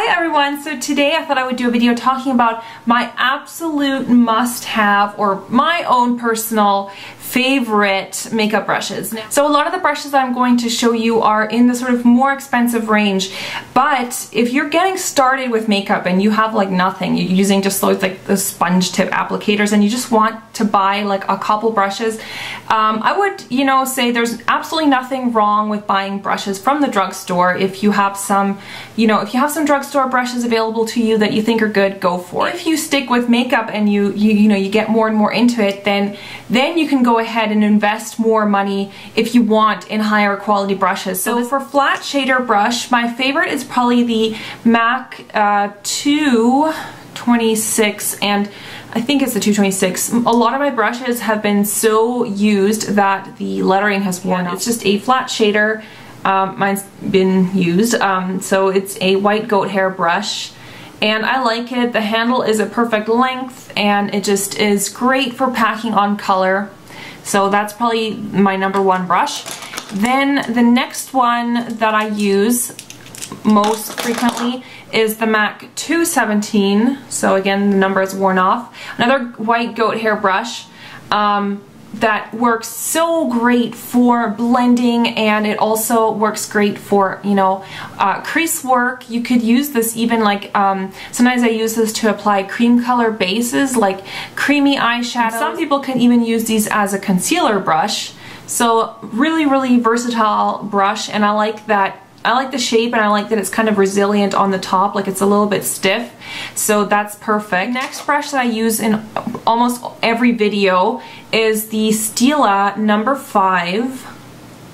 Hi everyone, so today I thought I would do a video talking about my absolute must-have or my own personal favorite makeup brushes. So a lot of the brushes that I'm going to show you are in the sort of more expensive range, but if you're getting started with makeup and you have like nothing, you're using just like the sponge tip applicators and you just want to buy like a couple brushes, I would, say there's absolutely nothing wrong with buying brushes from the drugstore. If you have some, if you have some drugstore brushes available to you that you think are good, go for it. If you stick with makeup and you get more and more into it, then you can go ahead and invest more money if you want in higher quality brushes. So for flat shader brush, my favorite is probably the MAC 226, and I think it's the 226. A lot of my brushes have been so used that the lettering has worn out. It's just a flat shader. Mine's been used, so it's a white goat hair brush, and I like it. The handle is a perfect length and it just is great for packing on color. So that's probably my #1 brush. Then the next one that I use most frequently is the MAC 217. So again, the number is worn off. Another white goat hair brush that works so great for blending, and it also works great for, crease work. You could use this even like, sometimes I use this to apply cream color bases like creamy eyeshadow. Some people can even use these as a concealer brush. So really, really versatile brush, and I like that. I like the shape, and I like that it's kind of resilient on the top, like it's a little bit stiff, so that's perfect. Next brush that I use in almost every video is the Stila No. 5.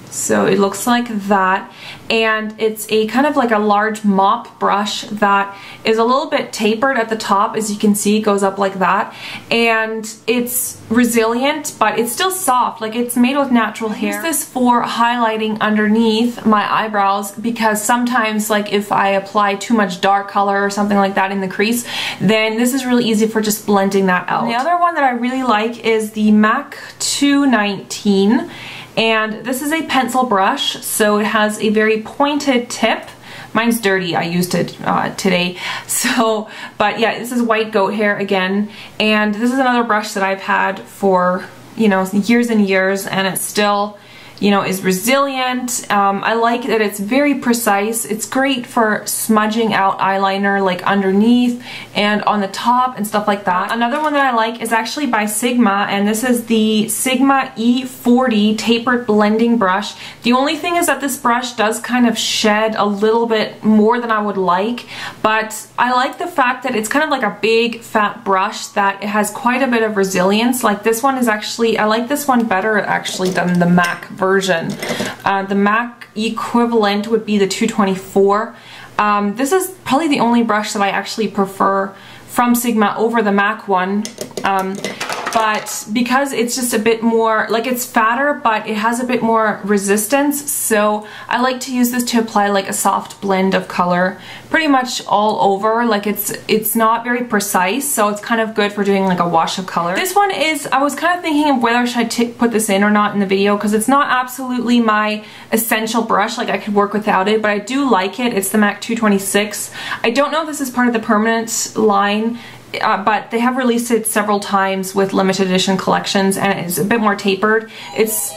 So it looks like that, and it's a kind of like a large mop brush that is a little bit tapered at the top. As you can see, it goes up like that, and it's resilient, but it's still soft, like it's made with natural hair. I use this for highlighting underneath my eyebrows, because sometimes like if I apply too much dark color or something like that in the crease, then this is really easy for just blending that out. And the other one that I really like is the MAC 219. And this is a pencil brush, so it has a very pointed tip. Mine's dirty, I used it today. So, but yeah, this is white goat hair again. And this is another brush that I've had for, years and years, and it's still, is resilient. I like that it's very precise. It's great for smudging out eyeliner like underneath and on the top and stuff like that. Another one that I like is actually by Sigma, and this is the Sigma E40 tapered blending brush. The only thing is that this brush does kind of shed a little bit more than I would like, but I like the fact that it's kind of like a big fat brush that it has quite a bit of resilience. Like this one is actually, I like this one better actually than the MAC version. The MAC equivalent would be the 224. This is probably the only brush that I actually prefer from Sigma over the MAC one. But because it's just a bit more, like it's fatter, but it has a bit more resistance, so I like to use this to apply like a soft blend of color pretty much all over. Like it's not very precise, so it's kind of good for doing like a wash of color. This one is, I was kind of thinking of whether should I put this in or not in the video, because it's not absolutely my essential brush, like I could work without it, but I do like it. It's the MAC 226. I don't know if this is part of the permanent line, but they have released it several times with limited edition collections, and it's a bit more tapered. It's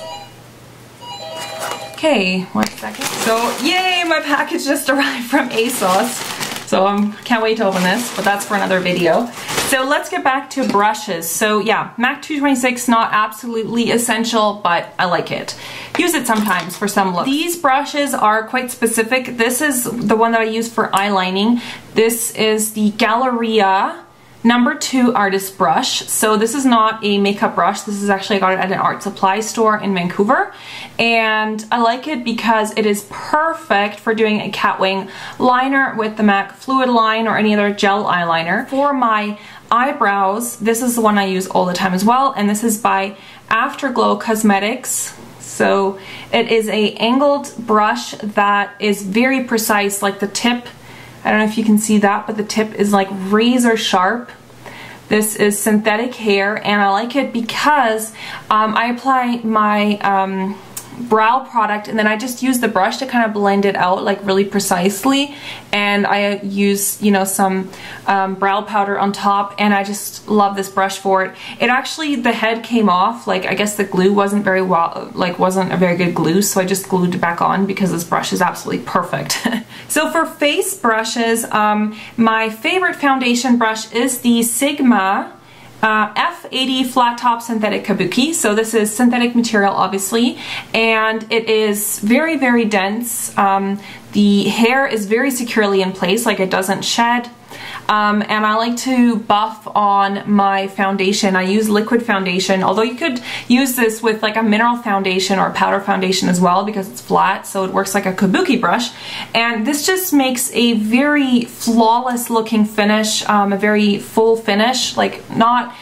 okay, 1 second. So yay, my package just arrived from ASOS, so I can't wait to open this, but that's for another video. So let's get back to brushes. So yeah, MAC 226, not absolutely essential, but I like it. Use it sometimes for some looks. These brushes are quite specific. This is the one that I use for eyelining. This is the Galleria No. 2 artist brush. So this is not a makeup brush. This is actually, I got it at an art supply store in Vancouver, and I like it because it is perfect for doing a cat wing liner with the MAC Fluid Line or any other gel eyeliner. For my eyebrows, this is the one I use all the time as well, and this is by Afterglow Cosmetics. So it is a angled brush that is very precise, like the tip, I don't know if you can see that, but the tip is like razor sharp. This is synthetic hair, and I like it because I apply my brow product, and then I just use the brush to kind of blend it out like really precisely, and I use, you know, some brow powder on top, and I just love this brush for it. It actually, the head came off, like I guess the glue wasn't very well, like wasn't a very good glue, so I just glued it back on because this brush is absolutely perfect. So for face brushes, my favorite foundation brush is the Sigma F80 Flat Top Synthetic Kabuki. So this is synthetic material, obviously, and it is very, very dense. The hair is very securely in place, like it doesn't shed. And I like to buff on my foundation. I use liquid foundation, although you could use this with like a mineral foundation or powder foundation as well because it's flat, so it works like a kabuki brush. And this just makes a very flawless looking finish, a very full finish, like not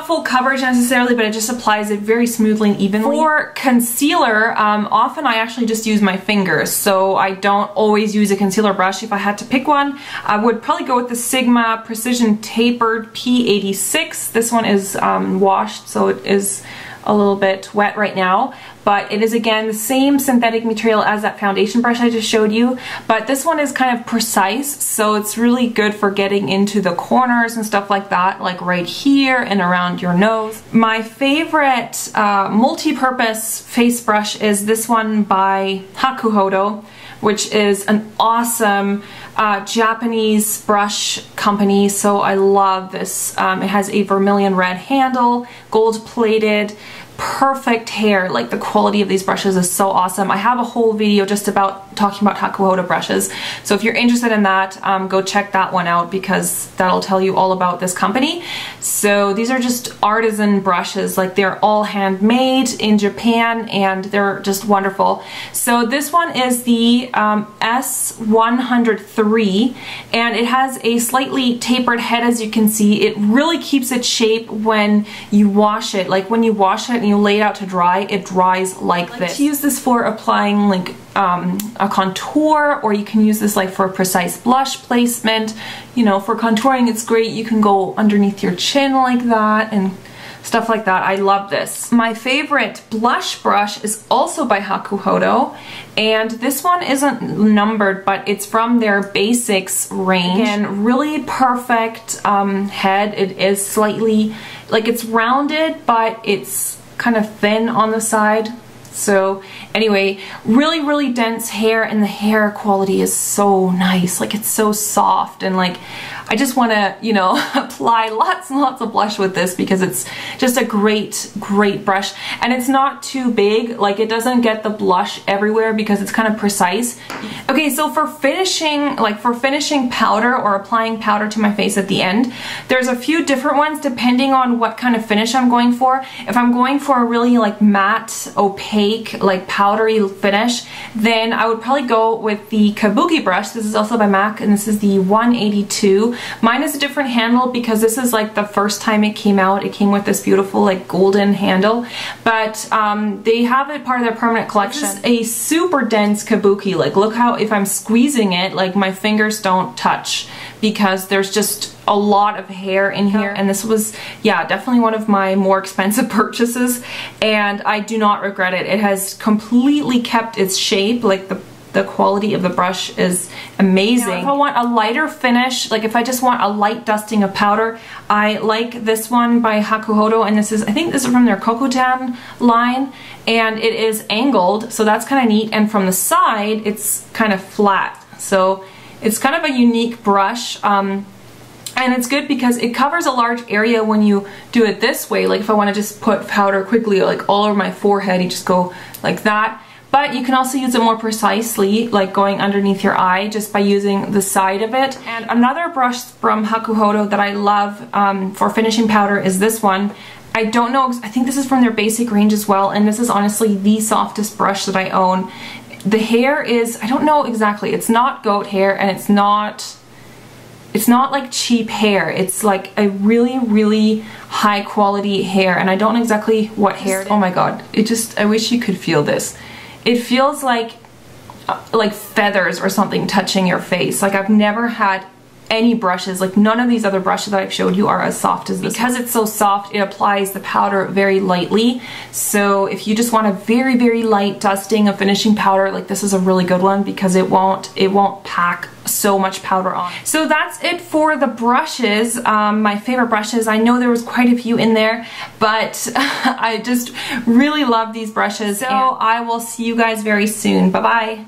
full coverage necessarily, but it just applies it very smoothly and evenly. For concealer, often I actually just use my fingers, so I don't always use a concealer brush. If I had to pick one, I would probably go with the Sigma Precision Tapered P86. This one is washed, so it is a little bit wet right now, but it is again the same synthetic material as that foundation brush I just showed you, but this one is kind of precise, so it's really good for getting into the corners and stuff like that, like right here and around your nose. My favorite multi-purpose face brush is this one by Hakuhodo, which is an awesome Japanese brush company, so I love this. It has a vermilion red handle, gold plated, perfect hair. Like the quality of these brushes is so awesome. I have a whole video just about talking about Hakuhodo brushes, so if you're interested in that, go check that one out because that'll tell you all about this company. So these are just artisan brushes, like they're all handmade in Japan and they're just wonderful. So this one is the S103 and it has a slightly tapered head, as you can see. It really keeps its shape when you wash it. Like when you wash it and you lay it out to dry, it dries like this. I like to use this for applying like a contour, or you can use this like for a precise blush placement. You know, for contouring it's great. You can go underneath your chin like that and stuff like that. I love this. My favorite blush brush is also by Hakuhodo, and this one isn't numbered, but it's from their Basics range. Again, really perfect head. It is slightly, like it's rounded, but it's kind of thin on the side. So anyway, really, really dense hair, and the hair quality is so nice. Like it's so soft, and like I just want to, you know, apply lots and lots of blush with this because it's just a great, great brush. And it's not too big, like it doesn't get the blush everywhere because it's kind of precise. Okay, so for finishing, like for finishing powder or applying powder to my face at the end, there's a few different ones depending on what kind of finish I'm going for. If I'm going for a really like matte, opaque, like powdery finish, then I would probably go with the Kabuki brush. This is also by MAC, and this is the 182. Mine is a different handle because this is like the first time it came out. It came with this beautiful like golden handle, but they have it part of their permanent collection. This is a super dense Kabuki. Like look how, if I'm squeezing it, like my fingers don't touch because there's just a lot of hair in here. And this was, yeah, definitely one of my more expensive purchases, and I do not regret it. It has completely kept its shape. Like the quality of the brush is amazing. Now, if I want a lighter finish, like if I just want a light dusting of powder, I like this one by Hakuhodo, and this is, I think this is from their Kokutan line, and it is angled, so that's kind of neat, and from the side it's kind of flat. So it's kind of a unique brush. And it's good because it covers a large area when you do it this way. Like if I want to just put powder quickly like all over my forehead, you just go like that. But you can also use it more precisely, like going underneath your eye just by using the side of it. And another brush from Hakuhodo that I love for finishing powder is this one. I don't know, I think this is from their basic range as well, and this is honestly the softest brush that I own. The hair is, I don't know exactly, it's not goat hair, and it's not like cheap hair. It's like a really, really high quality hair, and I don't know exactly what hair it is. Oh my god, it just, I wish you could feel this. It feels like feathers or something touching your face. Like I've never had any brushes. Like none of these other brushes that I've showed you are as soft as this. Because it's so soft, it applies the powder very lightly. So if you just want a very, very light dusting of finishing powder, like this is a really good one because it won't pack so much powder on. So that's it for the brushes, my favorite brushes. I know there was quite a few in there, but I just really love these brushes. So I will see you guys very soon. Bye-bye.